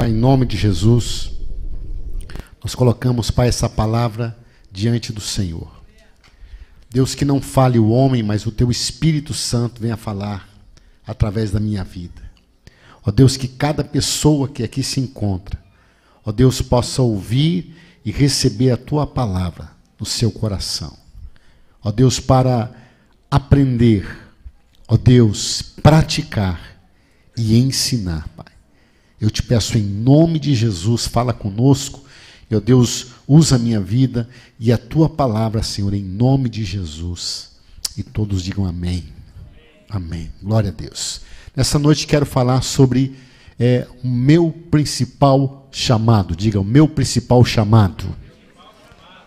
Pai, em nome de Jesus, nós colocamos, Pai, essa palavra diante do Senhor. Deus, que não fale o homem, mas o Teu Espírito Santo venha falar através da minha vida. Ó Deus, que cada pessoa que aqui se encontra, ó Deus, possa ouvir e receber a Tua palavra no seu coração. Ó Deus, para aprender, ó Deus, praticar e ensinar, Pai. Eu te peço em nome de Jesus, fala conosco. Meu Deus, usa a minha vida e a Tua palavra, Senhor, em nome de Jesus. E todos digam amém. Amém. Glória a Deus. Nessa noite quero falar sobre o meu principal chamado. Diga, o meu principal chamado.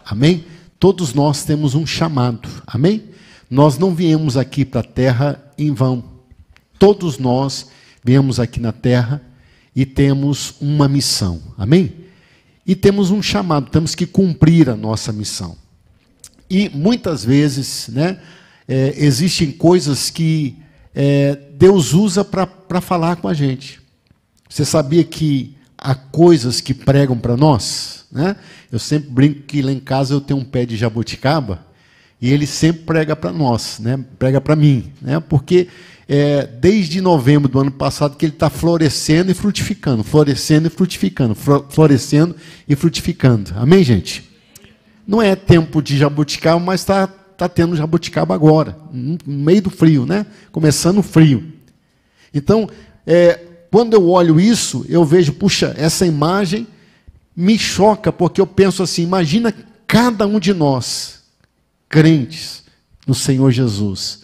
Amém? Todos nós temos um chamado. Amém? Nós não viemos aqui para a terra em vão. Todos nós viemos aqui na terra e temos uma missão. Amém? E temos um chamado, temos que cumprir a nossa missão. E muitas vezes, existem coisas que Deus usa para falar com a gente. Você sabia que há coisas que pregam para nós? Eu sempre brinco que lá em casa eu tenho um pé de jabuticaba e ele sempre prega para nós, prega para mim, porque desde novembro do ano passado que ele está florescendo e frutificando, florescendo e frutificando, florescendo e frutificando. Amém, gente? Não é tempo de jabuticaba, mas está tendo jabuticaba agora, no meio do frio, começando o frio. Então, quando eu olho isso, eu vejo, puxa, essa imagem me choca, porque eu penso assim, imagina cada um de nós, crentes no Senhor Jesus,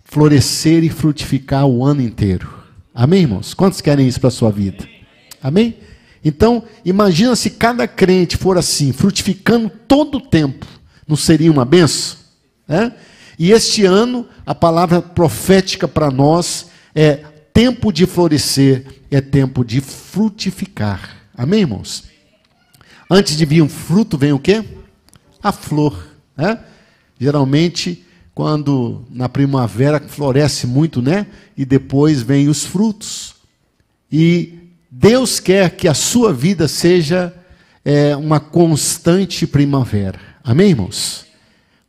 florescer e frutificar o ano inteiro. Amém, irmãos? Quantos querem isso para a sua vida? Amém? Então, imagina se cada crente for assim, frutificando todo o tempo, não seria uma benção? E este ano, a palavra profética para nós é tempo de florescer, é tempo de frutificar. Amém, irmãos? Antes de vir um fruto, vem o quê? A flor. Geralmente, quando na primavera floresce muito, e depois vem os frutos. E Deus quer que a sua vida seja uma constante primavera. Amém, irmãos?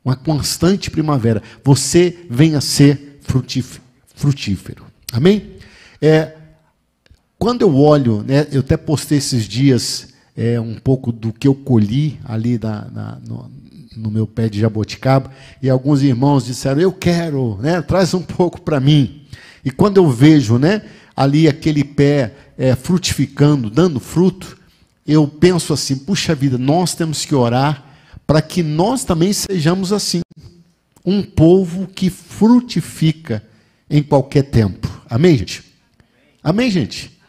Uma constante primavera. Você venha ser frutífero. Amém? Quando eu olho, eu até postei esses dias um pouco do que eu colhi ali no meu pé de jabuticaba, e alguns irmãos disseram, eu quero, traz um pouco para mim. E quando eu vejo, ali aquele pé frutificando, dando fruto, eu penso assim, puxa vida, nós temos que orar para que nós também sejamos assim, um povo que frutifica em qualquer tempo. Amém, gente? Amém, gente?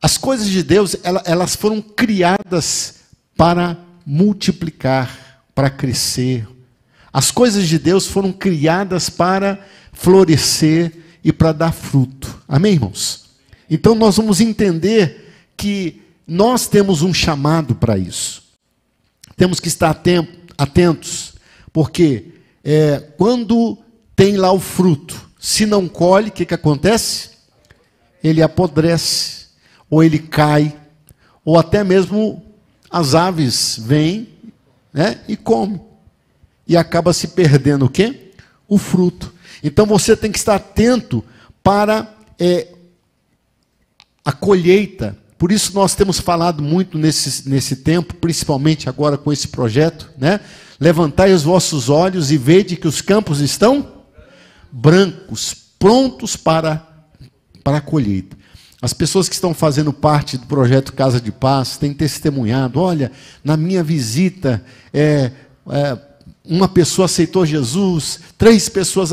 As coisas de Deus, elas foram criadas para multiplicar, para crescer. As coisas de Deus foram criadas para florescer e para dar fruto. Amém, irmãos? Então nós vamos entender que nós temos um chamado para isso. Temos que estar atentos, porque quando tem lá o fruto, se não colhe, o que acontece? Ele apodrece, ou ele cai, ou até mesmo as aves vêm, e comem. E acaba se perdendo o quê? O fruto. Então você tem que estar atento para a colheita. Por isso nós temos falado muito nesse tempo, principalmente agora com esse projeto, Levantai os vossos olhos e vede que os campos estão brancos, prontos para a colheita. As pessoas que estão fazendo parte do projeto Casa de Paz têm testemunhado, olha, na minha visita, uma pessoa aceitou Jesus, 3 pessoas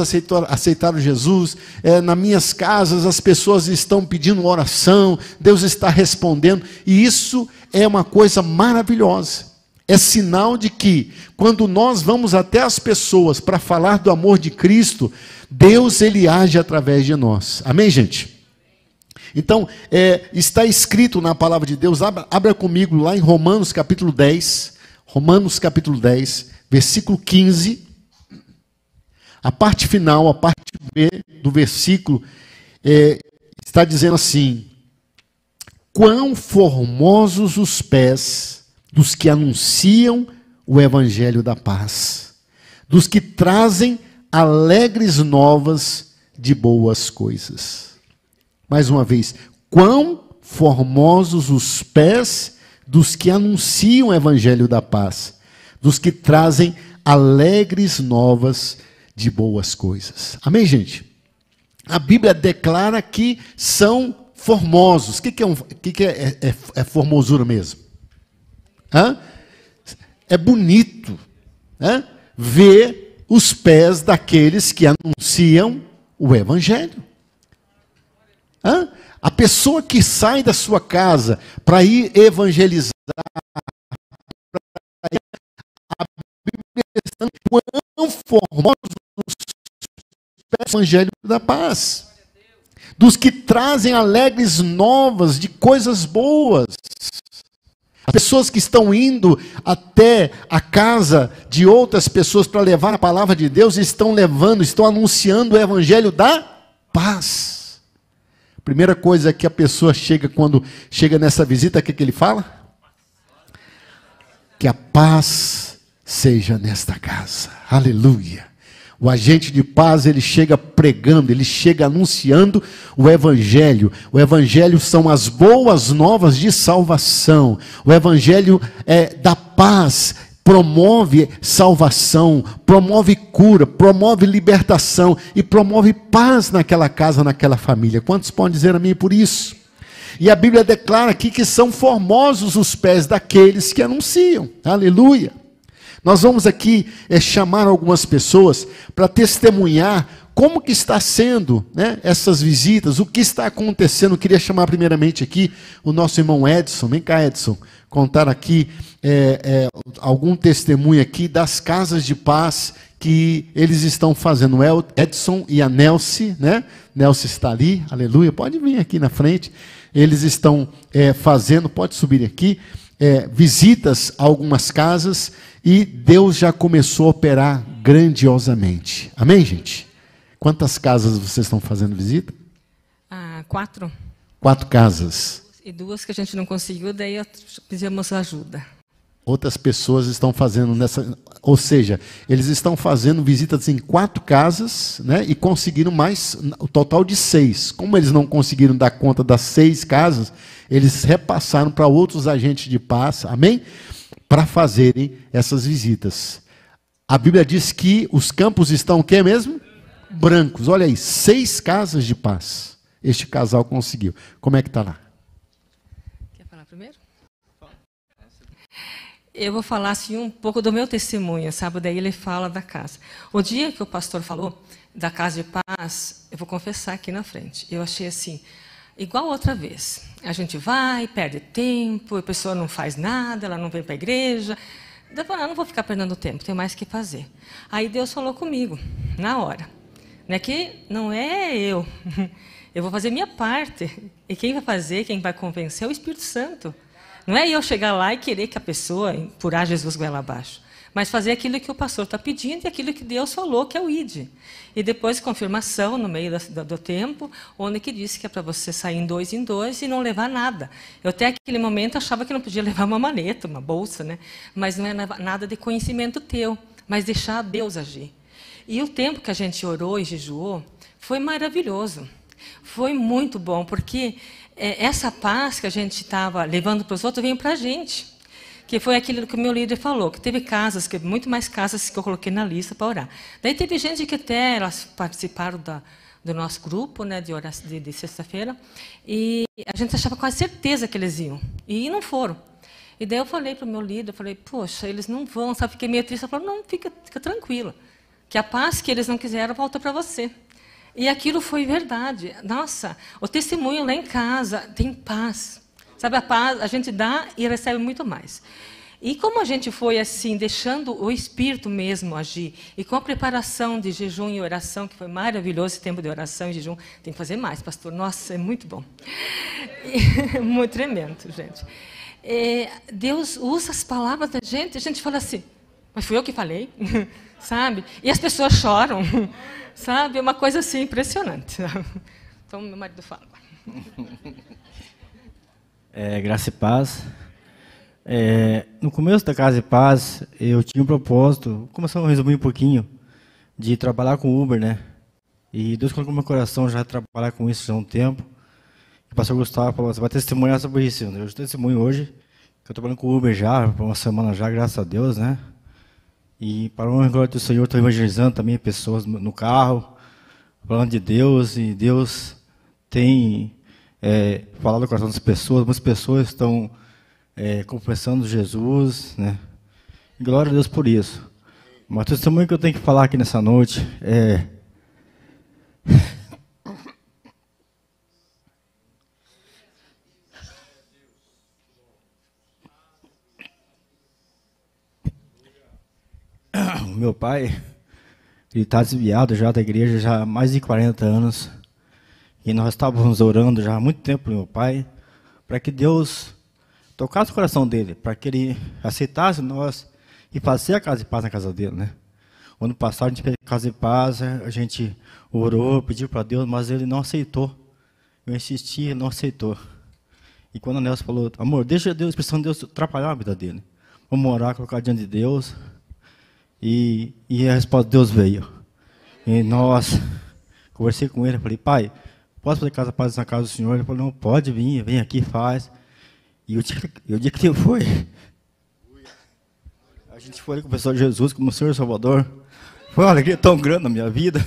aceitaram Jesus, nas minhas casas as pessoas estão pedindo oração, Deus está respondendo, e isso é uma coisa maravilhosa. É sinal de que, quando nós vamos até as pessoas para falar do amor de Cristo, Deus, Ele age através de nós. Amém, gente? Então, está escrito na palavra de Deus, abra comigo lá em Romanos capítulo 10, versículo 15, a parte final, a parte B do versículo, está dizendo assim, quão formosos os pés dos que anunciam o evangelho da paz, dos que trazem alegres novas de boas coisas. Mais uma vez, quão formosos os pés dos que anunciam o evangelho da paz, dos que trazem alegres novas de boas coisas. Amém, gente? A Bíblia declara que são formosos. O que é formosura mesmo? Hã? É bonito, né? Ver os pés daqueles que anunciam o evangelho. Hã? A pessoa que sai da sua casa para ir evangelizar, a Bíblia está quão formosos os pés do evangelho da paz, dos que trazem alegres novas de coisas boas. As pessoas que estão indo até a casa de outras pessoas para levar a palavra de Deus, estão anunciando o evangelho da paz. Primeira coisa que a pessoa quando chega nessa visita, o que ele fala? Que a paz seja nesta casa. Aleluia. O agente de paz, ele chega pregando, ele chega anunciando o evangelho. O evangelho são as boas novas de salvação. O evangelho da paz promove salvação, promove cura, promove libertação e promove paz naquela casa, naquela família. Quantos podem dizer amém por isso? E a Bíblia declara aqui que são formosos os pés daqueles que anunciam. Aleluia. Nós vamos aqui chamar algumas pessoas para testemunhar como que está sendo, né, essas visitas, o que está acontecendo. Eu queria chamar primeiramente aqui o nosso irmão Edson. Vem cá, Edson, contar aqui algum testemunho aqui das casas de paz que eles estão fazendo. O Edson e a Nelce, né? Nelce está ali, aleluia, pode vir aqui na frente. Eles estão fazendo, pode subir aqui, visitas a algumas casas, e Deus já começou a operar grandiosamente. Amém, gente? Quantas casas vocês estão fazendo visita? 4. 4 casas. E 2 que a gente não conseguiu, daí pedimos ajuda. Outras pessoas estão fazendo ou seja, eles estão fazendo visitas em 4 casas, né, e conseguiram mais, o total de 6. Como eles não conseguiram dar conta das 6 casas, eles repassaram para outros agentes de paz, amém? Para fazerem essas visitas. A Bíblia diz que os campos estão o quê mesmo? Brancos. Olha aí, 6 casas de paz. Este casal conseguiu. Como é que está lá? Quer falar primeiro? Eu vou falar assim, um pouco do meu testemunho, sabe? Daí ele fala da casa. O dia que o pastor falou da casa de paz, eu vou confessar aqui na frente. Eu achei assim, igual outra vez. A gente vai, perde tempo, a pessoa não faz nada, ela não vem para a igreja. Eu falei, não vou ficar perdendo tempo, tem mais o que fazer. Aí Deus falou comigo, na hora. Não é que não é eu. Eu vou fazer minha parte. E quem vai fazer, quem vai convencer é o Espírito Santo. Não é eu chegar lá e querer que a pessoa empurrar Jesus goela abaixo. Mas fazer aquilo que o pastor está pedindo e aquilo que Deus falou, que é o ID. E depois confirmação no meio do tempo, onde que disse que é para você sair em 2 em 2 e não levar nada. Eu até aquele momento achava que não podia levar uma maleta, uma bolsa, né? Mas não é nada de conhecimento teu, mas deixar Deus agir. E o tempo que a gente orou e jejuou foi maravilhoso. Foi muito bom, porque essa paz que a gente estava levando para os outros veio para a gente. Que foi aquilo que o meu líder falou, que teve casas, muito mais casas que eu coloquei na lista para orar. Daí teve gente que até elas participaram do nosso grupo, né, de sexta-feira, e a gente achava com certeza que eles iam, e não foram. E daí eu falei para o meu líder, eu falei, poxa, eles não vão, sabe? Fiquei meio triste. Ela falou, não, fica tranquila, que a paz que eles não quiseram volta para você. E aquilo foi verdade. Nossa, o testemunho lá em casa tem paz. Sabe, a paz, a gente dá e recebe muito mais. E como a gente foi assim, deixando o Espírito mesmo agir, e com a preparação de jejum e oração, que foi maravilhoso esse tempo de oração e jejum, tem que fazer mais, pastor. Nossa, é muito bom. Muito tremendo, gente. Deus usa as palavras da gente, a gente fala assim, mas fui eu que falei, sabe? E as pessoas choram, sabe? É uma coisa assim impressionante. Então, meu marido fala. Graça e paz. No começo da Casa e Paz, eu tinha um propósito, começando a resumir um pouquinho, de trabalhar com Uber, né? E Deus colocou no meu coração já trabalhar com isso já há um tempo. O pastor Gustavo falou, você vai testemunhar sobre isso. Eu testemunho hoje, que eu estou trabalhando com Uber já, por uma semana já, graças a Deus, né? E para a honra e glória do Senhor, estou evangelizando também pessoas no carro, falando de Deus, e Deus tem falado no coração das pessoas, muitas pessoas estão confessando Jesus, né? E glória a Deus por isso. Mas o testemunho que eu tenho que falar aqui nessa noite o meu pai, ele está desviado já da igreja já há mais de 40 anos. E nós estávamos orando já há muito tempo pelo meu pai, para que Deus tocasse o coração dele, para que ele aceitasse nós e fazer a Casa de Paz na casa dele, né? O ano passado a gente fez a Casa de Paz, a gente orou, pediu para Deus, mas ele não aceitou. Eu insisti, ele não aceitou. E quando a Nelson falou, amor, deixa Deus, a expressão de Deus atrapalhar a vida dele. Vamos orar, colocar diante de Deus. E a resposta de Deus veio. E nós, conversei com ele, falei, pai, posso fazer Casa de Paz na casa do senhor? Ele falou, não, pode vir, vem aqui, faz. E o dia que ele foi, a gente foi com o pessoal de Jesus, como o Senhor Salvador. Foi uma alegria tão grande na minha vida.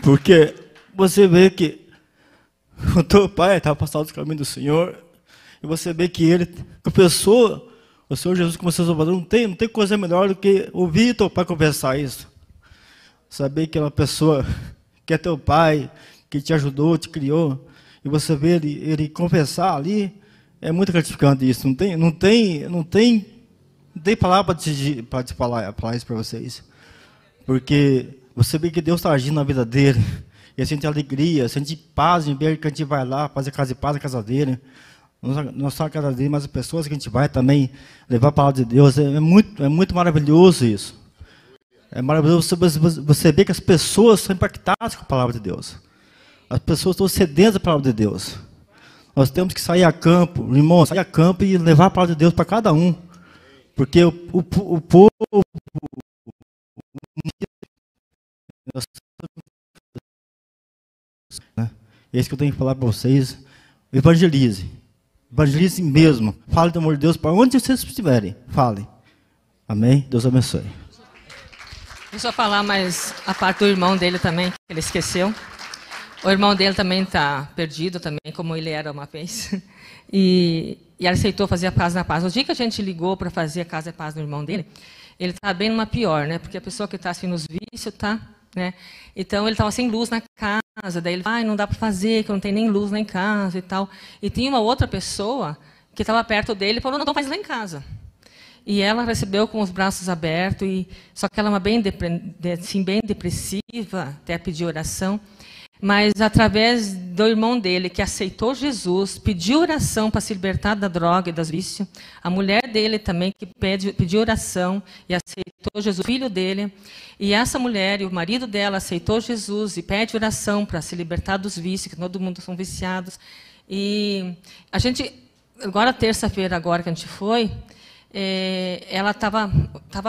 Porque você vê que o teu pai estava passando os caminhos do Senhor, e você vê que ele, que a pessoa, o Senhor Jesus como seu Salvador, não tem coisa melhor do que ouvir teu pai conversar isso. Saber que é uma pessoa que é teu pai, que te ajudou, te criou, e você vê ele confessar ali, é muito gratificante isso. Não tem palavra para te falar isso para vocês. Porque você vê que Deus está agindo na vida dele, e sente alegria, sente paz em ver que a gente vai lá fazer Casa de Paz na casa dele. Não só a casa dele, mas as pessoas que a gente vai também levar a palavra de Deus. É muito maravilhoso isso. É maravilhoso você ver que as pessoas são impactadas com a palavra de Deus. As pessoas estão sedentas da palavra de Deus. Nós temos que sair a campo, irmão, sair a campo e levar a palavra de Deus para cada um. Porque o povo... É isso que eu tenho que falar para vocês. Evangelize. Evangelize mesmo. Fale do amor de Deus para onde vocês estiverem. Fale. Amém? Deus abençoe. Deixa eu falar mais a parte do irmão dele também, que ele esqueceu. O irmão dele também está perdido, também, como ele era uma vez. E ele aceitou fazer a Casa da Paz. O dia que a gente ligou para fazer a Casa da Paz no irmão dele, ele está bem numa pior, né? Porque a pessoa que está assim nos vícios está, né? Então ele estava sem luz na casa, daí ele, não dá para fazer, que não tem nem luz lá em casa e tal. E tinha uma outra pessoa que estava perto dele e falou, não, faz lá em casa. E ela recebeu com os braços abertos, só que ela era bem depressiva, até pediu oração. Mas através do irmão dele, que aceitou Jesus, pediu oração para se libertar da droga e dos vícios. A mulher dele também, que pediu oração e aceitou Jesus, o filho dele. E essa mulher e o marido dela aceitou Jesus e pede oração para se libertar dos vícios, que todo mundo são viciados. E a gente, agora terça-feira, agora que a gente foi, ela estava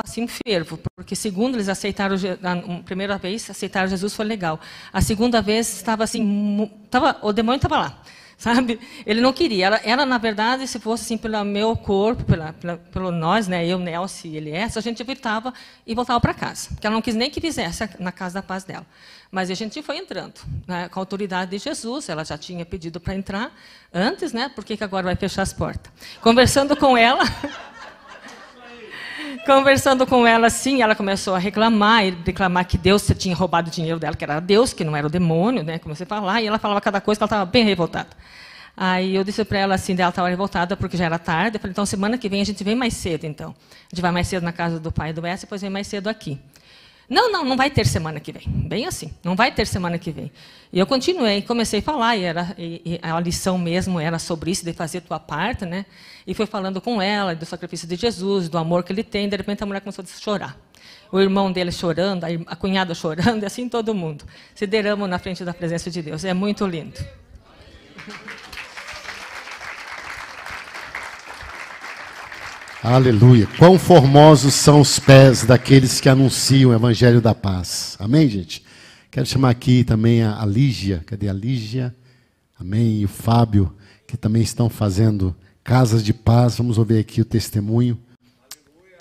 assim um fervo, porque segundo eles aceitaram, a primeira vez aceitaram Jesus, foi legal. A segunda vez estava assim, o demônio estava lá, sabe? Ele não queria. Ela na verdade, se fosse assim pelo meu corpo, pelo nós, né, eu, Nelson e Elias, a gente evitava e voltava para casa, porque ela não quis nem que fizesse na Casa da Paz dela. Mas a gente foi entrando, né, com a autoridade de Jesus. Ela já tinha pedido para entrar antes, né? Por que agora vai fechar as portas? Conversando com ela. Conversando com ela, assim, ela começou a reclamar que Deus tinha roubado o dinheiro dela, que era Deus, que não era o demônio, né? Comecei a falar, e ela falava cada coisa que ela estava bem revoltada. Aí eu disse para ela assim, ela estava revoltada porque já era tarde. Eu falei, então semana que vem a gente vem mais cedo, então. A gente vai mais cedo na casa do pai e do Wes, depois vem mais cedo aqui. Não vai ter semana que vem. Bem assim, não vai ter semana que vem. E eu continuei, comecei a falar, e a lição mesmo era sobre isso, de fazer a tua parte, né? E fui falando com ela do sacrifício de Jesus, do amor que ele tem, de repente a mulher começou a chorar. O irmão dele chorando, a cunhada chorando, e assim todo mundo. Se derramam na frente da presença de Deus. É muito lindo. Aleluia. Quão formosos são os pés daqueles que anunciam o evangelho da paz. Amém, gente? Quero chamar aqui também a Lígia. Cadê a Lígia? Amém. E o Fábio, que também estão fazendo casas de paz. Vamos ouvir aqui o testemunho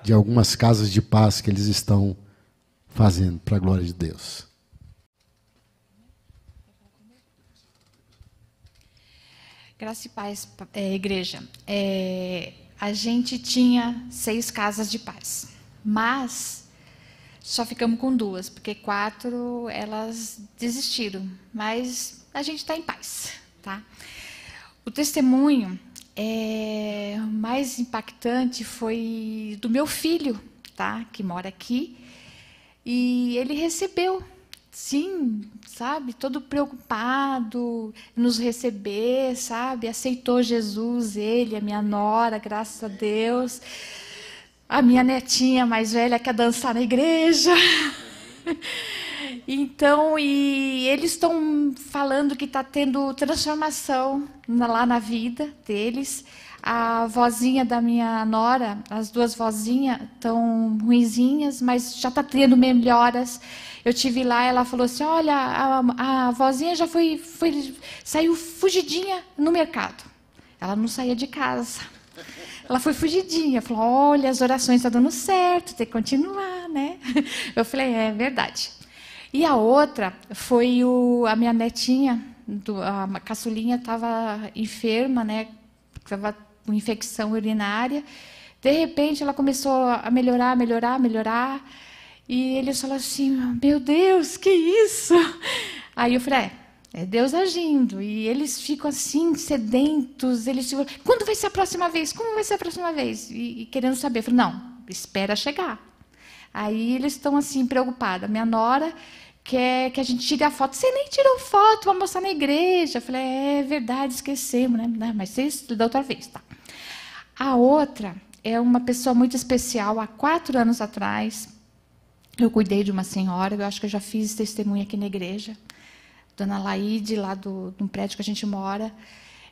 de algumas casas de paz que eles estão fazendo, para a glória de Deus. Graça e paz, igreja. A gente tinha 6 casas de paz, mas só ficamos com 2, porque 4 elas desistiram, mas a gente está em paz, tá? O testemunho mais impactante foi do meu filho, tá? Que mora aqui, e ele recebeu. Sim, sabe, todo preocupado em nos receber, sabe, aceitou Jesus, ele, a minha nora, graças a Deus, a minha netinha mais velha quer dançar na igreja, então, e eles estão falando que está tendo transformação lá na vida deles. A vozinha da minha nora, as 2 vozinhas estão ruinzinhas, mas já está tendo melhoras. Eu tive lá, ela falou assim, olha, a vozinha já saiu fugidinha no mercado. Ela não saía de casa. Ela foi fugidinha. Falou, olha, as orações estão dando certo, tem que continuar, né? Eu falei, é verdade. E a outra foi a minha netinha, a caçulinha estava enferma, né? Estava com infecção urinária. De repente, ela começou a melhorar. E eles falaram assim, meu Deus, que isso? Aí eu falei, é Deus agindo. E eles ficam assim, sedentos. Eles ficam, quando vai ser a próxima vez? Como vai ser a próxima vez? E querendo saber. Eu falei, não, espera chegar. Aí eles estão assim, preocupados. A minha nora quer que a gente tire a foto. Você nem tirou foto para mostrar na igreja. Eu falei, é verdade, esquecemos, né? Mas você da outra vez, tá? A outra é uma pessoa muito especial. Há 4 anos atrás, eu cuidei de uma senhora, eu acho que eu já fiz testemunho aqui na igreja, Dona Laide, lá do prédio que a gente mora.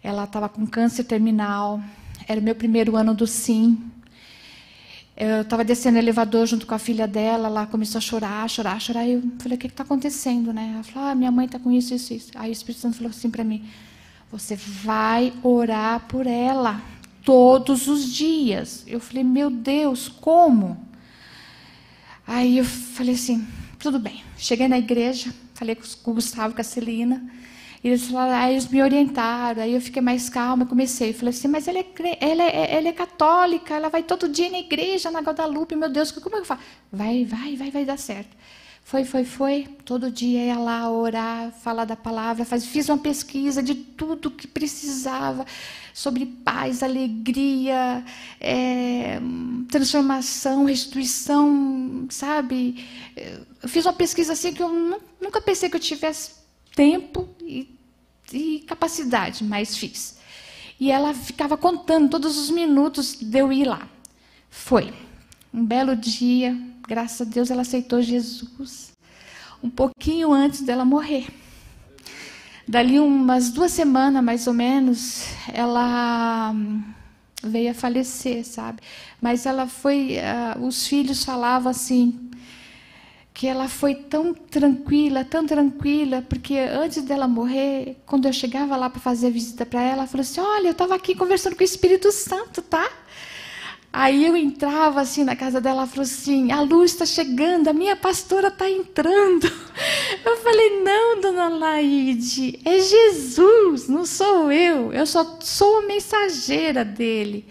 Ela estava com câncer terminal, era o meu primeiro ano do SIM. Eu estava descendo o elevador junto com a filha dela, ela começou a chorar. Aí eu falei, o que está acontecendo, né? Ela falou, minha mãe está com isso. Aí o Espírito Santo falou assim para mim, você vai orar por ela todos os dias. Eu falei, meu Deus, como? Aí eu falei assim, tudo bem. Cheguei na igreja, falei com o Gustavo e com a Celina, e eles falaram, aí eles me orientaram, aí eu fiquei mais calma, comecei. Falei assim, mas ela é católica, ela vai todo dia na igreja, na Guadalupe, meu Deus, como é que eu faço? Vai dar certo. Foi. Todo dia ia lá orar, falar da palavra, fiz uma pesquisa de tudo que precisava, sobre paz, alegria, transformação, restituição, sabe? Eu fiz uma pesquisa assim que eu nunca pensei que eu tivesse tempo e capacidade, mas fiz. E ela ficava contando todos os minutos de eu ir lá. Foi um belo dia, graças a Deus ela aceitou Jesus, um pouquinho antes dela morrer. Dali umas 2 semanas, mais ou menos, ela veio a falecer, sabe? Mas ela foi, os filhos falavam assim, que ela foi tão tranquila, porque antes dela morrer, quando eu chegava lá para fazer a visita para ela, ela falou assim, olha, eu estava aqui conversando com o Espírito Santo, tá? Aí eu entrava assim na casa dela, ela falou assim, a luz está chegando, a minha pastora está entrando. Eu falei, não, Dona Laide, é Jesus, não sou eu só sou a mensageira dele.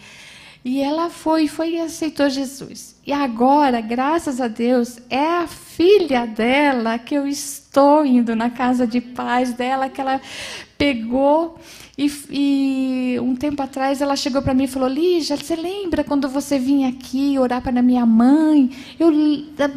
E ela foi e aceitou Jesus. E agora, graças a Deus, é a filha dela que eu estou indo na casa de paz dela, que ela pegou. E um tempo atrás ela chegou para mim e falou: Lígia, você lembra quando você vinha aqui orar para a minha mãe?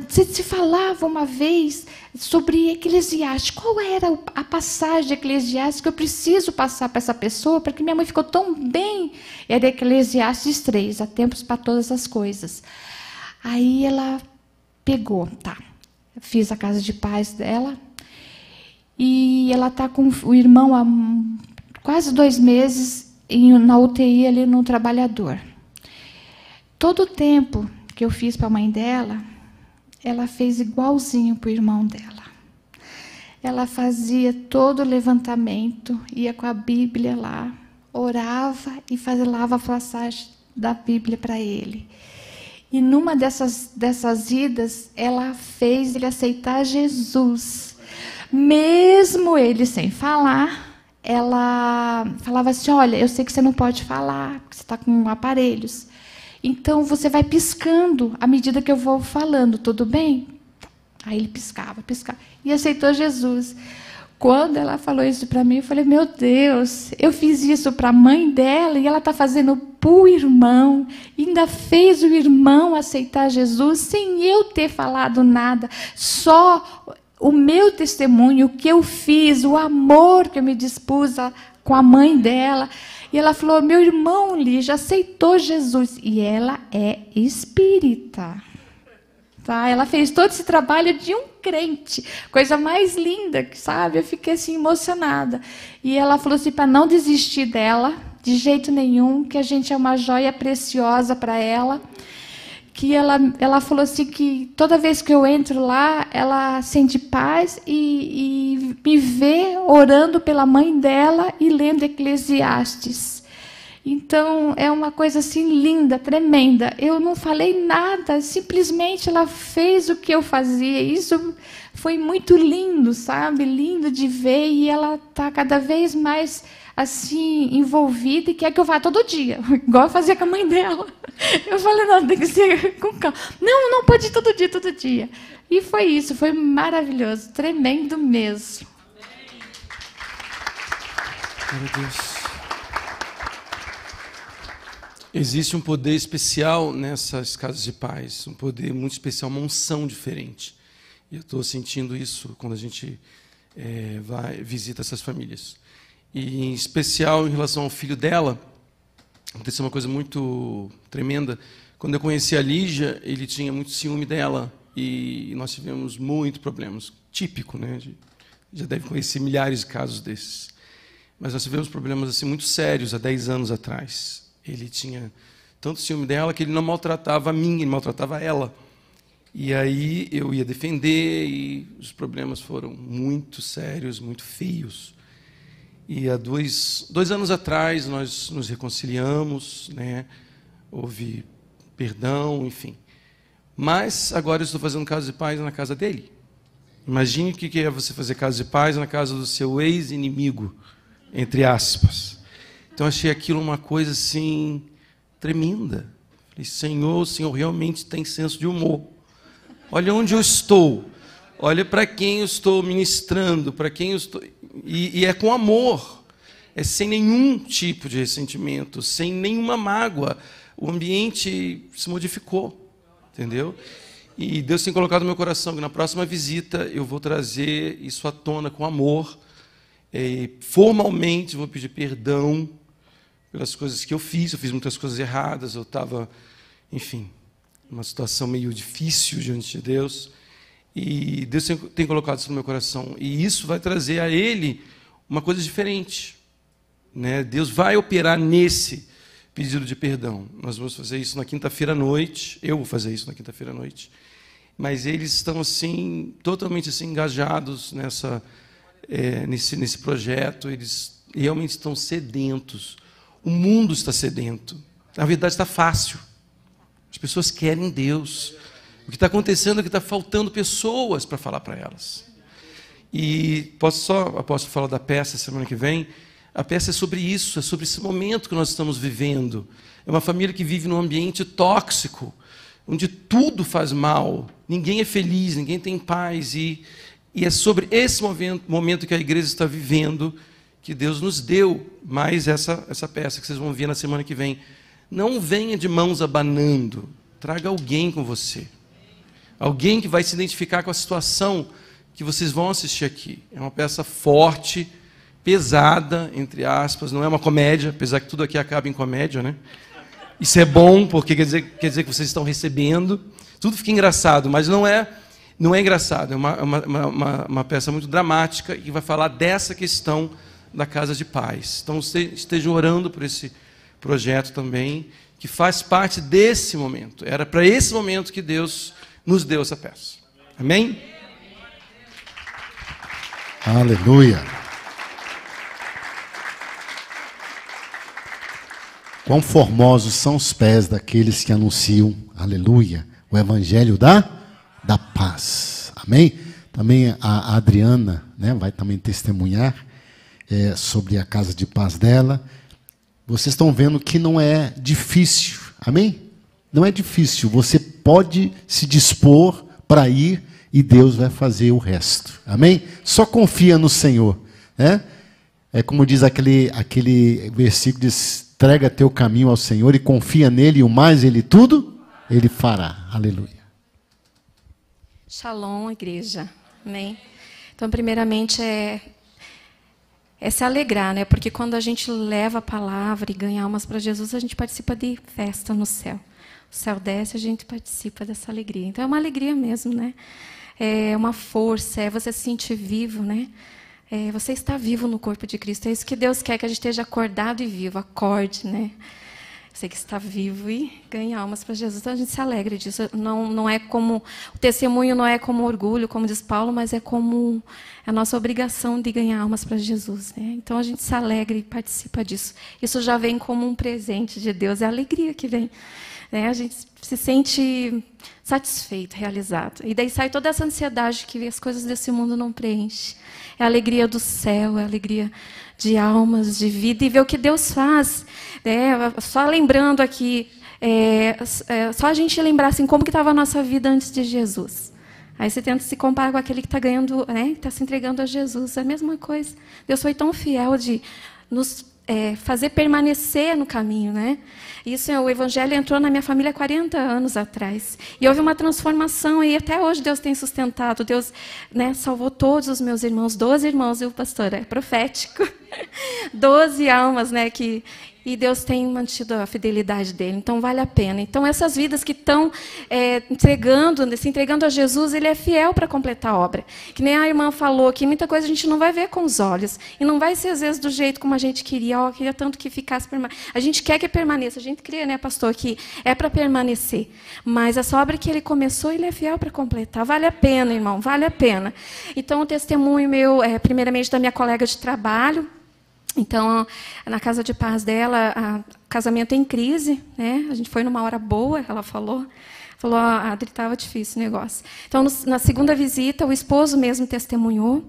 Você se falava uma vez sobre Eclesiastes. Qual era a passagem de Eclesiastes que eu preciso passar para essa pessoa, para que minha mãe ficou tão bem? Era Eclesiastes 3, há tempos para todas as coisas. Aí ela pegou, tá, fiz a casa de paz dela, e ela está com o irmão há quase 2 meses na UTI ali no Trabalhador. Todo o tempo que eu fiz para a mãe dela, ela fez igualzinho para o irmão dela. Ela fazia todo o levantamento, ia com a Bíblia lá, orava e falava a passagem da Bíblia para ele. E numa dessas idas, ela fez ele aceitar Jesus. Mesmo ele sem falar, ela falava assim: olha, eu sei que você não pode falar, porque você está com aparelhos. Então, você vai piscando à medida que eu vou falando, tudo bem? Aí ele piscava, piscava. E aceitou Jesus. Quando ela falou isso para mim, eu falei: meu Deus, eu fiz isso para a mãe dela e ela está fazendo para o irmão. Ainda fez o irmão aceitar Jesus sem eu ter falado nada. Só o meu testemunho, o que eu fiz, o amor que eu me dispus com a mãe dela. E ela falou: meu irmão Lígia aceitou Jesus. E ela é espírita. Tá? Ela fez todo esse trabalho de um crente. Coisa mais linda, sabe? Eu fiquei assim emocionada. E ela falou assim, para não desistir dela, de jeito nenhum, que a gente é uma joia preciosa para ela. Que ela falou assim que toda vez que eu entro lá, ela sente paz e me vê orando pela mãe dela e lendo Eclesiastes. Então, é uma coisa assim linda, tremenda. Eu não falei nada, simplesmente ela fez o que eu fazia. Isso foi muito lindo, sabe? Lindo de ver, e ela está cada vez mais assim envolvida e quer que eu vá todo dia, igual eu fazia com a mãe dela. Eu falei: não, tem que ser com calma. Não pode ir todo dia, todo dia. E foi isso, foi maravilhoso, tremendo mesmo. Meu Deus. Existe um poder especial nessas casas de paz, um poder muito especial, uma unção diferente. E eu estou sentindo isso quando a gente visita essas famílias. E, em especial, em relação ao filho dela, aconteceu uma coisa muito tremenda. Quando eu conheci a Lígia, ele tinha muito ciúme dela e nós tivemos muitos problemas. Típico, né? Já deve conhecer milhares de casos desses. Mas nós tivemos problemas assim, muito sérios há 10 anos atrás. Ele tinha tanto ciúme dela que ele não maltratava a mim, ele maltratava ela. E aí eu ia defender e os problemas foram muito sérios, muito feios. E há 2 anos atrás nós nos reconciliamos, né? Houve perdão, enfim. Mas agora eu estou fazendo casa de paz na casa dele. Imagine o que é você fazer casa de paz na casa do seu ex-inimigo, entre aspas. Então, achei aquilo uma coisa assim, tremenda. Falei: Senhor, o Senhor realmente tem senso de humor. Olha onde eu estou. Olha para quem eu estou ministrando, para quem eu estou... E é com amor. É sem nenhum tipo de ressentimento, sem nenhuma mágoa. O ambiente se modificou, entendeu? E Deus tem colocado no meu coração que na próxima visita eu vou trazer isso à tona com amor. Formalmente vou pedir perdão pelas coisas que eu fiz muitas coisas erradas, eu estava, enfim, numa situação meio difícil diante de Deus, e Deus tem colocado isso no meu coração, e isso vai trazer a ele uma coisa diferente, né? Deus vai operar nesse pedido de perdão. Nós vamos fazer isso na quinta-feira à noite, eu vou fazer isso na quinta-feira à noite, mas eles estão assim, totalmente assim, engajados nesse projeto, eles realmente estão sedentos. O mundo está sedento. Na verdade, está fácil. As pessoas querem Deus. O que está acontecendo é que está faltando pessoas para falar para elas. E posso falar da peça semana que vem? A peça é sobre isso, é sobre esse momento que nós estamos vivendo. É uma família que vive num ambiente tóxico, onde tudo faz mal, ninguém é feliz, ninguém tem paz, e é sobre esse momento que a igreja está vivendo que Deus nos deu mais essa peça que vocês vão ver na semana que vem. Não venha de mãos abanando, traga alguém com você, alguém que vai se identificar com a situação que vocês vão assistir aqui. É uma peça forte, pesada, entre aspas, não é uma comédia, apesar que tudo aqui acaba em comédia, né? Isso é bom, porque quer dizer que vocês estão recebendo. Tudo fica engraçado, mas não é engraçado. É uma peça muito dramática e vai falar dessa questão da casa de paz. Então, estejam orando por esse projeto também, que faz parte desse momento. Era para esse momento que Deus nos deu essa peça. Amém? Aleluia. Quão formosos são os pés daqueles que anunciam, aleluia, o evangelho da paz. Amém? Também a Adriana, né, vai também testemunhar sobre a casa de paz dela. Vocês estão vendo que não é difícil. Amém? Não é difícil. Você pode se dispor para ir e Deus vai fazer o resto. Amém? Só confia no Senhor, né? É como diz aquele versículo, diz: entrega teu caminho ao Senhor e confia nele, e o mais ele tudo, ele fará. Aleluia. Shalom, igreja. Amém? Então, primeiramente, é se alegrar, né? Porque quando a gente leva a palavra e ganha almas para Jesus, a gente participa de festa no céu. O céu desce, a gente participa dessa alegria. Então, é uma alegria mesmo, né? É uma força, é você se sentir vivo, né? Você está vivo no corpo de Cristo. É isso que Deus quer, que a gente esteja acordado e vivo. Acorde, né? Você que está vivo e ganha almas para Jesus. Então, a gente se alegra disso. Não é como... O testemunho não é como orgulho, como diz Paulo, mas é como a nossa obrigação de ganhar almas para Jesus, né? Então, a gente se alegra e participa disso. Isso já vem como um presente de Deus. É a alegria que vem. A gente se sente satisfeito, realizado. E daí sai toda essa ansiedade que as coisas desse mundo não preenchem. É a alegria do céu, é a alegria de almas, de vida, e ver o que Deus faz. Só lembrando aqui, só a gente lembrar assim, como que estava a nossa vida antes de Jesus. Aí você tenta se comparar com aquele que está ganhando, né, está se entregando a Jesus. É a mesma coisa. Deus foi tão fiel de nos fazer permanecer no caminho, né? Isso, o Evangelho entrou na minha família 40 anos atrás. E houve uma transformação, e até hoje Deus tem sustentado. Deus, né, salvou todos os meus irmãos, 12 irmãos, viu, pastor? É profético. 12 almas, né, e Deus tem mantido a fidelidade dele. Então, vale a pena. Então, essas vidas que estão se entregando a Jesus, ele é fiel para completar a obra. Que nem a irmã falou, que muita coisa a gente não vai ver com os olhos. E não vai ser, às vezes, do jeito como a gente queria. Oh, queria tanto que ficasse permanente. A gente quer que permaneça. A gente crê, né, pastor, que é para permanecer. Mas essa obra que ele começou, ele é fiel para completar. Vale a pena, irmão, vale a pena. Então, o testemunho meu, primeiramente, da minha colega de trabalho. Então, na casa de paz dela, o casamento em crise, né? A gente foi numa hora boa, ela falou, a Adri, estava difícil o negócio. Então, na segunda visita, o esposo mesmo testemunhou,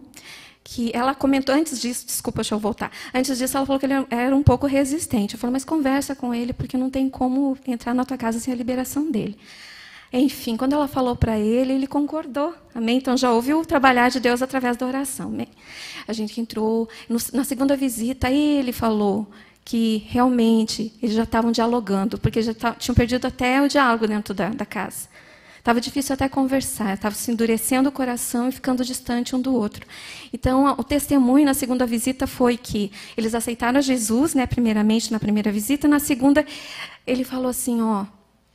que ela comentou, antes disso, desculpa, deixa eu voltar, antes disso ela falou que ele era um pouco resistente. Eu falei, mas conversa com ele, porque não tem como entrar na tua casa sem a liberação dele. Enfim, quando ela falou para ele, ele concordou. Amém? Então, já houve o trabalhar de Deus através da oração. Amém? A gente entrou... Na segunda visita, ele falou que, realmente, eles já estavam dialogando, porque já tinham perdido até o diálogo dentro da casa. Estava difícil até conversar, estava se endurecendo o coração e ficando distante um do outro. Então, o testemunho na segunda visita foi que eles aceitaram Jesus, né, primeiramente, na primeira visita. Na segunda, ele falou assim,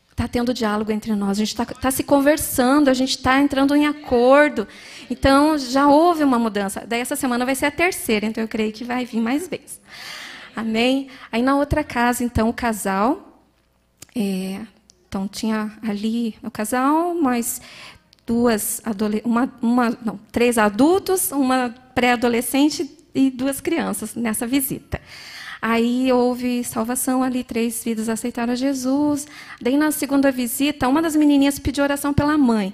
está tendo diálogo entre nós, a gente está se conversando, a gente está entrando em acordo. Então, já houve uma mudança. Daí, essa semana vai ser a terceira, então eu creio que vai vir mais vezes. Amém? Aí, na outra casa, então, o casal... Então, tinha ali o casal, mais três adultos, uma pré-adolescente e 2 crianças nessa visita. Aí houve salvação ali, 3 vidas aceitaram a Jesus. Daí, na segunda visita, uma das menininhas pediu oração pela mãe.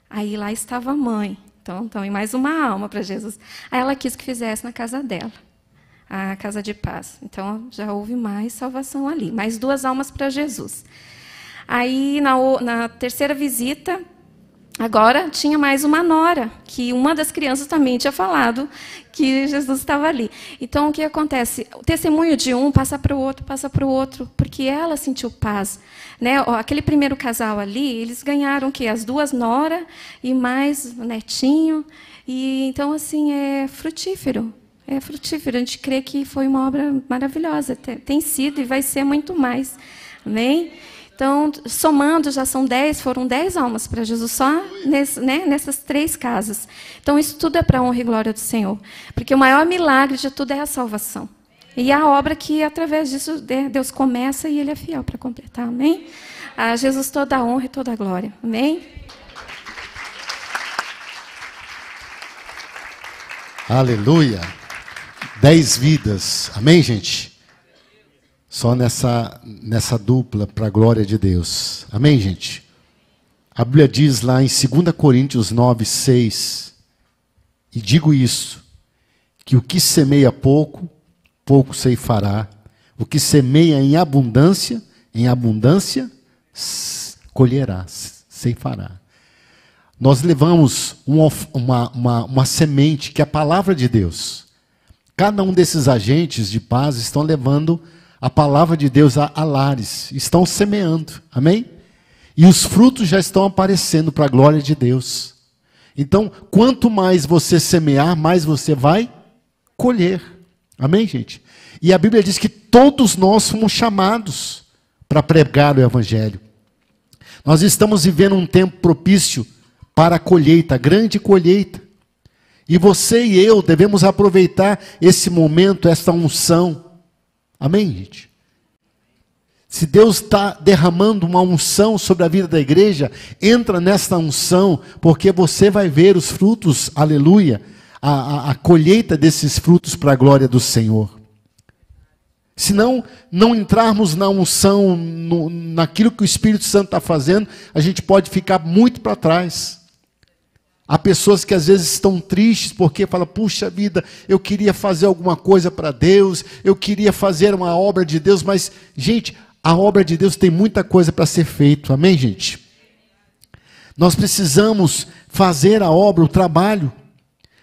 Aí lá estava a mãe. Então, e mais uma alma para Jesus. Aí ela quis que fizesse na casa dela, a casa de paz. Então, já houve mais salvação ali, mais 2 almas para Jesus. Aí, na terceira visita, agora tinha mais uma nora, que uma das crianças também tinha falado que Jesus estava ali. Então, o que acontece? O testemunho de um passa para o outro, porque ela sentiu paz. Né? Aquele primeiro casal ali, eles ganharam o quê? As 2 noras e mais o netinho. E, então, assim, é frutífero. É frutífero. A gente crê que foi uma obra maravilhosa. Tem sido e vai ser muito mais. Amém? Então, somando, já foram 10 almas para Jesus, só nessas 3 casas. Então, isso tudo é para a honra e glória do Senhor. Porque o maior milagre de tudo é a salvação. E a obra que, através disso, Deus começa e Ele é fiel para completar. Amém? A Jesus toda a honra e toda a glória. Amém? Aleluia. 10 vidas. Amém, gente? Só nessa dupla, para a glória de Deus. Amém, gente? A Bíblia diz lá em 2 Coríntios 9, 6, e digo isso, que o que semeia pouco, pouco ceifará. O que semeia em abundância colherá, ceifará. Nós levamos uma semente, que é a palavra de Deus. Cada um desses agentes de paz estão levando a palavra de Deus a lares, estão semeando, amém? E os frutos já estão aparecendo para a glória de Deus. Então, quanto mais você semear, mais você vai colher, amém, gente? E a Bíblia diz que todos nós fomos chamados para pregar o Evangelho. Nós estamos vivendo um tempo propício para a colheita, grande colheita. E você e eu devemos aproveitar esse momento, essa unção. Amém, gente? Se Deus está derramando uma unção sobre a vida da igreja, entra nessa unção, porque você vai ver os frutos, aleluia, a colheita desses frutos para a glória do Senhor. Se não entrarmos na unção, naquilo que o Espírito Santo está fazendo, a gente pode ficar muito para trás. Há pessoas que às vezes estão tristes porque falam, puxa vida, eu queria fazer alguma coisa para Deus, eu queria fazer uma obra de Deus, mas, gente, a obra de Deus tem muita coisa para ser feita, amém, gente? Nós precisamos fazer a obra, o trabalho,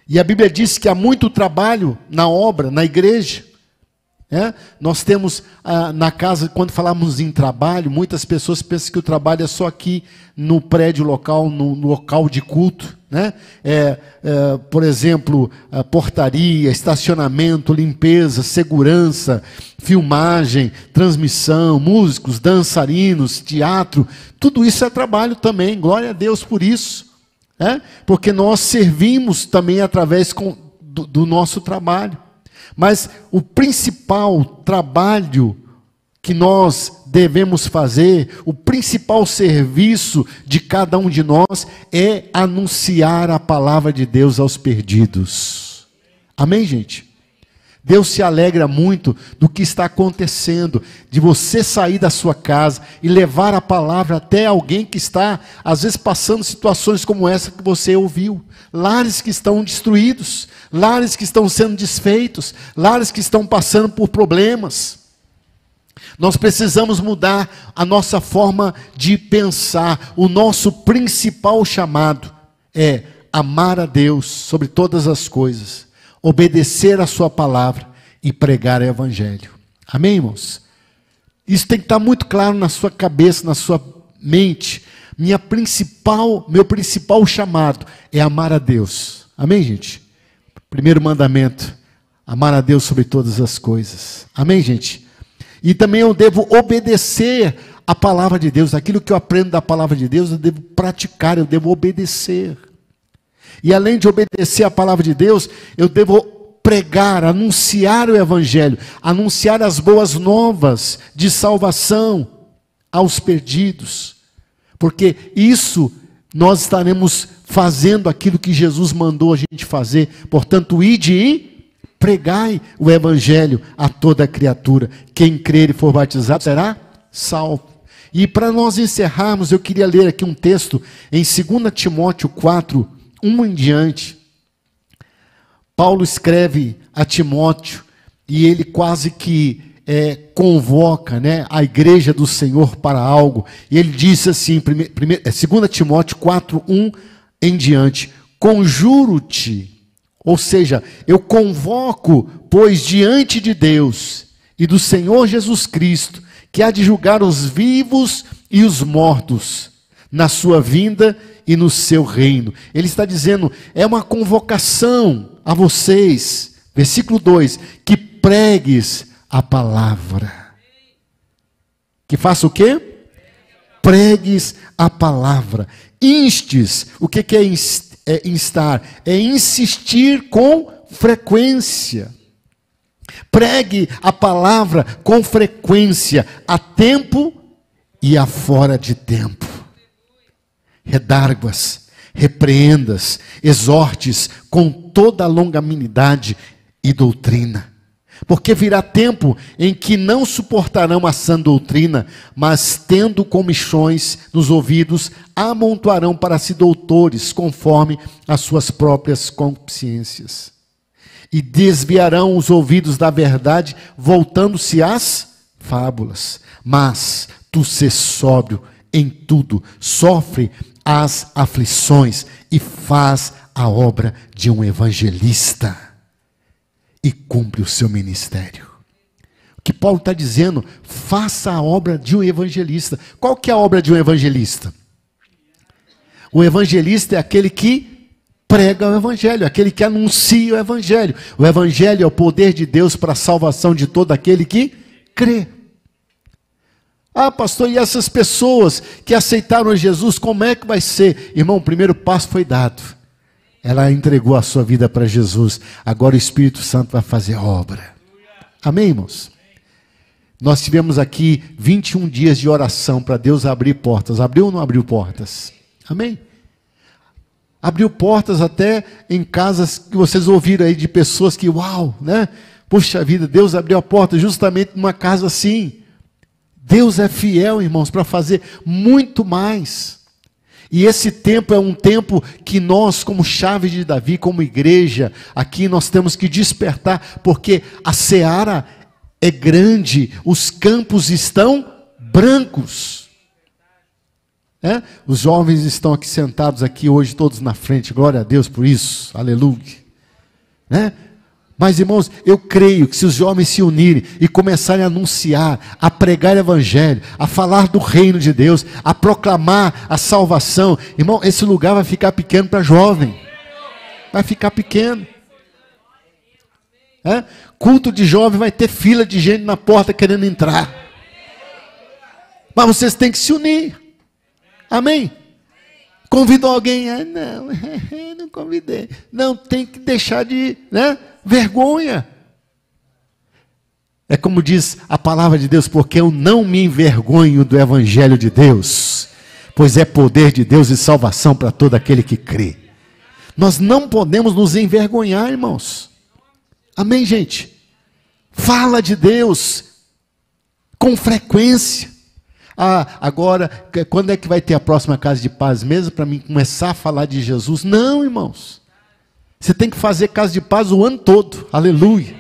e a Bíblia diz que há muito trabalho na obra, na igreja. Nós temos na casa, quando falamos em trabalho, muitas pessoas pensam que o trabalho é só aqui no prédio local, no local de culto, né? Por exemplo, portaria, estacionamento, limpeza, segurança, filmagem, transmissão, músicos, dançarinos, teatro, tudo isso é trabalho também, glória a Deus por isso, porque nós servimos também através do nosso trabalho. Mas o principal trabalho que nós devemos fazer, o principal serviço de cada um de nós é anunciar a palavra de Deus aos perdidos. Amém, gente? Deus se alegra muito do que está acontecendo, de você sair da sua casa e levar a palavra até alguém que está, às vezes, passando situações como essa que você ouviu. Lares que estão destruídos, lares que estão sendo desfeitos, lares que estão passando por problemas. Nós precisamos mudar a nossa forma de pensar. O nosso principal chamado é amar a Deus sobre todas as coisas, obedecer a sua palavra e pregar o Evangelho. Amém, irmãos? Isso tem que estar muito claro na sua cabeça, na sua mente. Meu principal chamado é amar a Deus. Amém, gente? Primeiro mandamento, amar a Deus sobre todas as coisas. Amém, gente? E também eu devo obedecer a palavra de Deus. Aquilo que eu aprendo da palavra de Deus, eu devo praticar, eu devo obedecer. E além de obedecer a palavra de Deus, eu devo pregar, anunciar o Evangelho, anunciar as boas novas de salvação aos perdidos. Porque isso nós estaremos fazendo aquilo que Jesus mandou a gente fazer. Portanto, ide e pregai o Evangelho a toda criatura. Quem crer e for batizado será salvo. E para nós encerrarmos, eu queria ler aqui um texto em 2 Timóteo 4, 1 em diante. Paulo escreve a Timóteo e ele quase que convoca, né, a igreja do Senhor para algo. E ele disse assim, 2 Timóteo 4:1 em diante: conjuro-te, ou seja, eu convoco, pois diante de Deus e do Senhor Jesus Cristo, que há de julgar os vivos e os mortos, na sua vinda e no seu reino. Ele está dizendo, é uma convocação a vocês, versículo 2, que pregues a palavra. Que faça o quê? Pregues a palavra. Instes, o que é instar? É insistir com frequência. Pregue a palavra com frequência, a tempo e a fora de tempo. Redarguas, repreendas, exortes com toda a longanimidade e doutrina. Porque virá tempo em que não suportarão a sã doutrina, mas tendo comichões nos ouvidos, amontoarão para si doutores, conforme as suas próprias consciências. E desviarão os ouvidos da verdade, voltando-se às fábulas. Mas tu sê sóbrio em tudo, sofre as aflições e faz a obra de um evangelista. E cumpre o seu ministério. O que Paulo está dizendo, faça a obra de um evangelista. Qual que é a obra de um evangelista? O evangelista é aquele que prega o evangelho, aquele que anuncia o evangelho. O evangelho é o poder de Deus para a salvação de todo aquele que crê. Ah, pastor, e essas pessoas que aceitaram Jesus, como é que vai ser? Irmão, o primeiro passo foi dado. Ela entregou a sua vida para Jesus. Agora o Espírito Santo vai fazer a obra. Amém, irmãos? Nós tivemos aqui 21 dias de oração para Deus abrir portas. Abriu ou não abriu portas? Amém? Abriu portas até em casas que vocês ouviram aí de pessoas que, uau, né? Puxa vida, Deus abriu a porta justamente numa casa assim. Deus é fiel, irmãos, para fazer muito mais. E esse tempo é um tempo que nós, como chave de Davi, como igreja, aqui nós temos que despertar, porque a seara é grande, os campos estão brancos. Os jovens estão aqui sentados aqui hoje, todos na frente, glória a Deus por isso, aleluia. Mas, irmãos, eu creio que se os jovens se unirem e começarem a anunciar, a pregar o evangelho, a falar do reino de Deus, a proclamar a salvação, irmão, esse lugar vai ficar pequeno para jovem. Vai ficar pequeno. Culto de jovem vai ter fila de gente na porta querendo entrar. Mas vocês têm que se unir. Amém? Convidou alguém? Não convidei. Não, tem que deixar de, vergonha. É como diz a palavra de Deus, porque eu não me envergonho do evangelho de Deus, pois é poder de Deus e salvação para todo aquele que crê. Nós não podemos nos envergonhar, irmãos. Amém, gente? Fala de Deus com frequência. Agora, quando é que vai ter a próxima casa de paz mesmo, para mim começar a falar de Jesus? Não, irmãos. Você tem que fazer casa de paz o ano todo. Aleluia.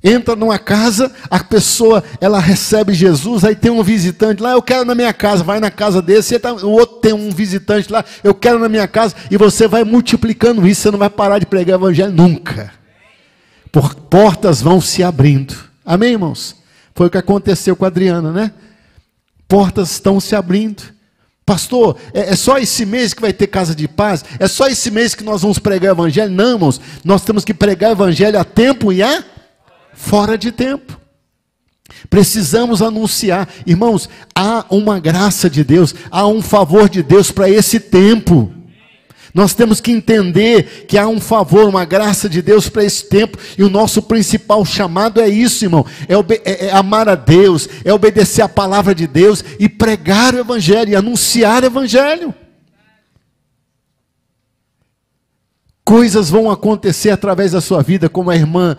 Entra numa casa, a pessoa, ela recebe Jesus, aí tem um visitante lá, eu quero na minha casa, vai na casa desse, o outro tem um visitante lá, eu quero na minha casa, e você vai multiplicando isso, você não vai parar de pregar o evangelho nunca. Portas vão se abrindo. Amém, irmãos? Foi o que aconteceu com a Adriana, né? Portas estão se abrindo. Pastor, é só esse mês que vai ter casa de paz? É só esse mês que nós vamos pregar o evangelho? Não, irmãos, nós temos que pregar o evangelho a tempo e a fora de tempo. Precisamos anunciar. Irmãos, há uma graça de Deus, há um favor de Deus para esse tempo. Nós temos que entender que há um favor, uma graça de Deus para esse tempo, e o nosso principal chamado é isso, irmão, é amar a Deus, é obedecer a palavra de Deus, e pregar o evangelho, e anunciar o evangelho. Coisas vão acontecer através da sua vida, como a irmã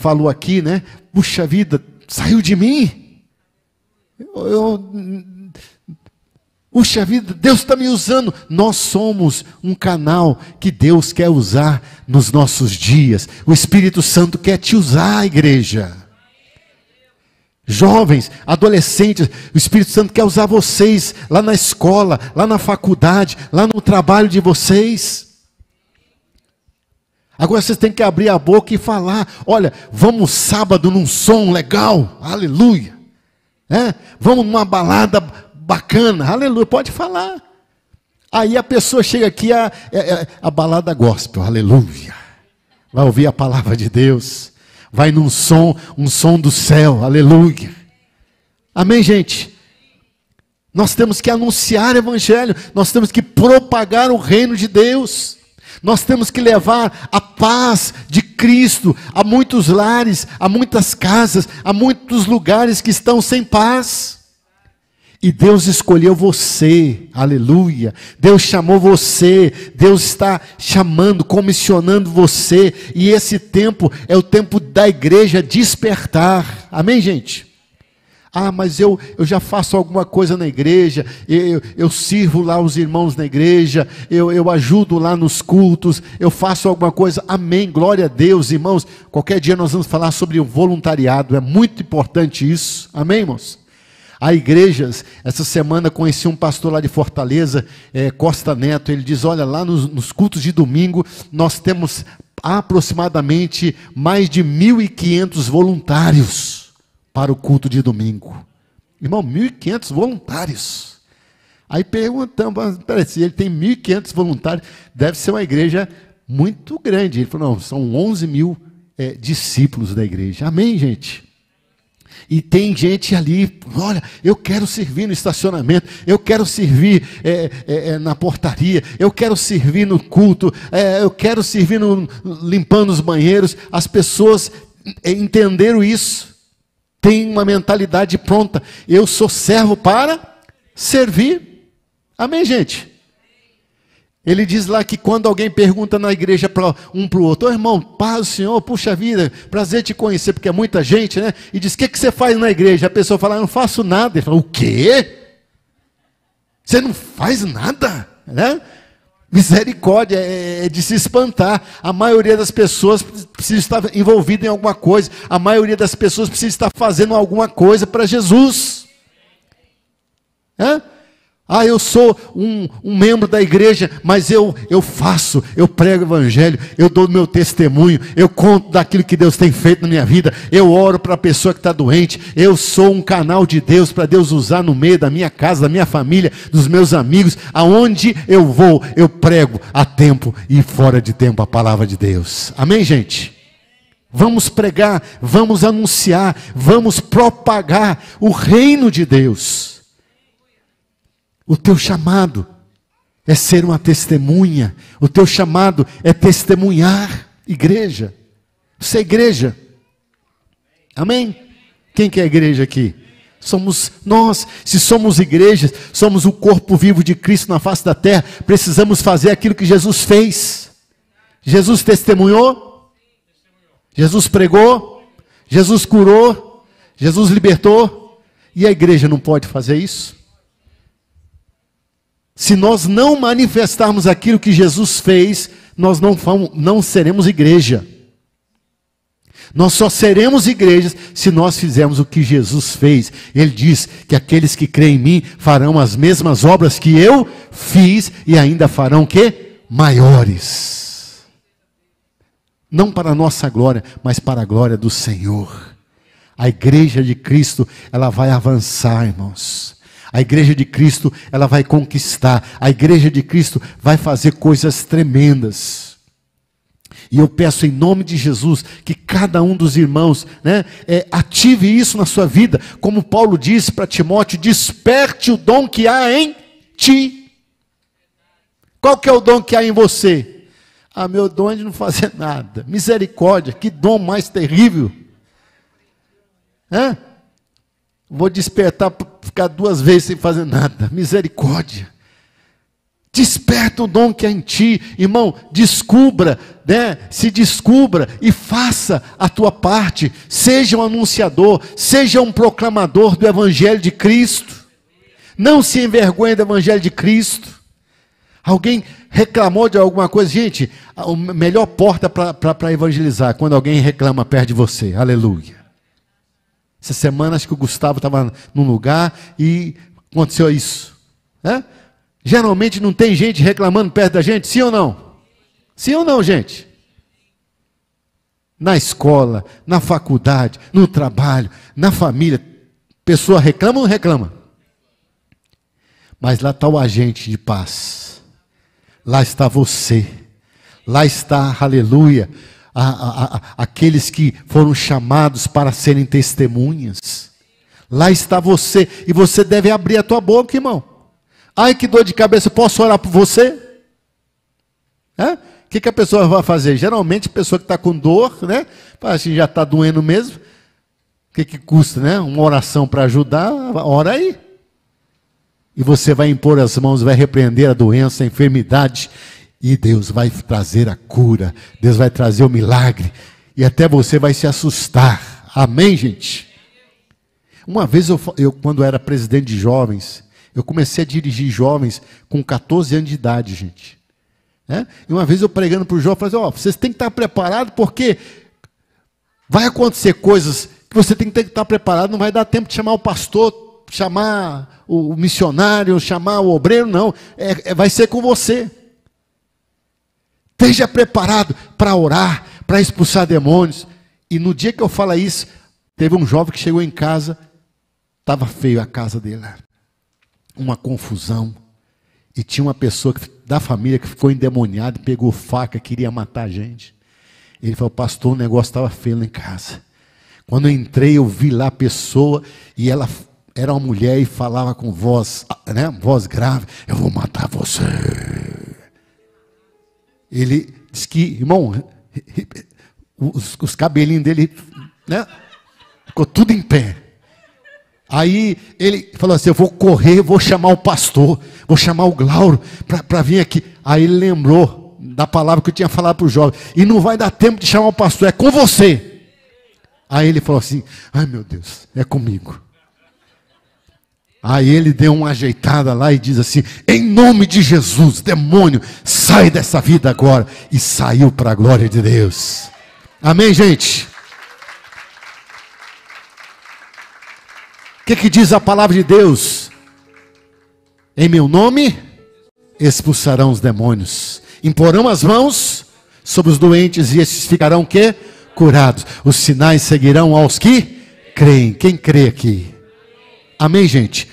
falou aqui, né? Puxa vida, saiu de mim. Puxa vida, Deus está me usando. Nós somos um canal que Deus quer usar nos nossos dias. O Espírito Santo quer te usar, igreja. Jovens, adolescentes, o Espírito Santo quer usar vocês lá na escola, lá na faculdade, lá no trabalho de vocês. Agora vocês têm que abrir a boca e falar: olha, vamos sábado num som legal, aleluia. Vamos numa balada bacana, aleluia, pode falar. Aí a pessoa chega aqui, a balada gospel, aleluia. Vai ouvir a palavra de Deus. Vai num som, um som do céu, aleluia. Amém, gente? Nós temos que anunciar o evangelho, nós temos que propagar o reino de Deus. Nós temos que levar a paz de Cristo a muitos lares, a muitas casas, a muitos lugares que estão sem paz. E Deus escolheu você, aleluia. Deus chamou você, Deus está chamando, comissionando você. E esse tempo é o tempo da igreja despertar. Amém, gente? Ah, mas eu já faço alguma coisa na igreja, eu sirvo lá os irmãos na igreja, eu ajudo lá nos cultos, eu faço alguma coisa. Amém, glória a Deus, irmãos. Qualquer dia nós vamos falar sobre o voluntariado, é muito importante isso. Amém, irmãos? Há igrejas, essa semana conheci um pastor lá de Fortaleza, Costa Neto, ele diz: olha, lá nos cultos de domingo, nós temos aproximadamente mais de 1.500 voluntários para o culto de domingo. Irmão, 1.500 voluntários. Aí perguntamos, peraí, se ele tem 1.500 voluntários, deve ser uma igreja muito grande. Ele falou: não, são 11 mil discípulos da igreja. Amém, gente? E tem gente ali: olha, eu quero servir no estacionamento, eu quero servir na portaria, eu quero servir no culto, eu quero servir limpando os banheiros. As pessoas entenderam isso, tem uma mentalidade pronta: eu sou servo para servir. Amém, gente? Ele diz lá que quando alguém pergunta na igreja um para o outro: ô irmão, paz do Senhor, puxa vida, prazer te conhecer, porque é muita gente, né? E diz: o que você faz na igreja? A pessoa fala: eu não faço nada. Ele fala: o quê? Você não faz nada? Né? Misericórdia, é de se espantar. A maioria das pessoas precisa estar envolvida em alguma coisa. A maioria das pessoas precisa estar fazendo alguma coisa para Jesus. Ah, eu sou um membro da igreja, mas eu prego o evangelho, eu dou meu testemunho, eu conto daquilo que Deus tem feito na minha vida, eu oro para a pessoa que está doente, eu sou um canal de Deus para Deus usar no meio da minha casa, da minha família, dos meus amigos. Aonde eu vou, eu prego a tempo e fora de tempo a palavra de Deus. Amém, gente? Vamos pregar, vamos anunciar, vamos propagar o reino de Deus. O teu chamado é ser uma testemunha. O teu chamado é testemunhar. Igreja. Você é igreja. Amém? Quem que é a igreja aqui? Somos nós. Se somos igrejas, somos o corpo vivo de Cristo na face da terra. Precisamos fazer aquilo que Jesus fez. Jesus testemunhou. Jesus pregou. Jesus curou. Jesus libertou. E a igreja não pode fazer isso? Se nós não manifestarmos aquilo que Jesus fez, nós não seremos igreja. Nós só seremos igrejas se nós fizermos o que Jesus fez. Ele diz que aqueles que creem em mim farão as mesmas obras que eu fiz e ainda farão o quê? Maiores. Não para a nossa glória, mas para a glória do Senhor. A igreja de Cristo, ela vai avançar, irmãos. A igreja de Cristo, ela vai conquistar. A igreja de Cristo vai fazer coisas tremendas. E eu peço em nome de Jesus que cada um dos irmãos, ative isso na sua vida. Como Paulo disse para Timóteo: desperte o dom que há em ti. Qual que é o dom que há em você? Ah, meu dom é de não fazer nada. Misericórdia, que dom mais terrível. Vou despertar para ficar 2 vezes sem fazer nada. Misericórdia. Desperta o dom que há em ti. Irmão, descubra, se descubra e faça a tua parte. Seja um anunciador, seja um proclamador do evangelho de Cristo. Não se envergonhe do evangelho de Cristo. Alguém reclamou de alguma coisa? Gente, a melhor porta para evangelizar é quando alguém reclama perto de você. Aleluia. Essa semana acho que o Gustavo estava num lugar e aconteceu isso. Né? Geralmente não tem gente reclamando perto da gente, sim ou não? Sim ou não, gente? Na escola, na faculdade, no trabalho, na família, pessoa reclama ou não reclama? Mas lá está o agente de paz. Lá está você, lá está, aleluia, aqueles que foram chamados para serem testemunhas. Lá está você, e você deve abrir a tua boca, irmão. Ai, que dor de cabeça, posso orar por você? O que a pessoa vai fazer? Geralmente a pessoa que está com dor, né? Assim, já está doendo mesmo. O que custa, né? Uma oração para ajudar, ora aí. E você vai impor as mãos, vai repreender a doença, a enfermidade, e Deus vai trazer a cura, Deus vai trazer o milagre, e até você vai se assustar. Amém, gente? Uma vez eu quando era presidente de jovens, eu comecei a dirigir jovens com 14 anos de idade, gente. E uma vez eu pregando para os jovens, falei assim, vocês têm que estar preparados, porque vai acontecer coisas que você tem que estar preparado, não vai dar tempo de chamar o pastor, chamar o missionário, chamar o obreiro, não. Vai ser com você. Esteja preparado para orar, para expulsar demônios. E no dia que eu falo isso, teve um jovem que chegou em casa, estava feio a casa dele. Uma confusão. E tinha uma pessoa da família que ficou endemoniada, pegou faca, queria matar a gente. Ele falou, pastor, o negócio estava feio lá em casa. Quando eu entrei, eu vi lá a pessoa, e ela era uma mulher e falava com voz, né, voz grave, eu vou matar você. Ele disse que, irmão, os cabelinhos dele, né, ficou tudo em pé. Aí ele falou assim, eu vou correr, vou chamar o pastor, vou chamar o Glauro para vir aqui. Aí ele lembrou da palavra que eu tinha falado para o jovem, e não vai dar tempo de chamar o pastor, é com você. Aí ele falou assim, ai meu Deus, é comigo. Aí ele deu uma ajeitada lá e diz assim, em nome de Jesus, demônio, sai dessa vida agora. E saiu para a glória de Deus. Amém, gente? O que diz a palavra de Deus? Em meu nome expulsarão os demônios, imporão as mãos sobre os doentes e esses ficarão o quê? Curados. Os sinais seguirão aos que creem. Quem crê aqui? Amém, gente?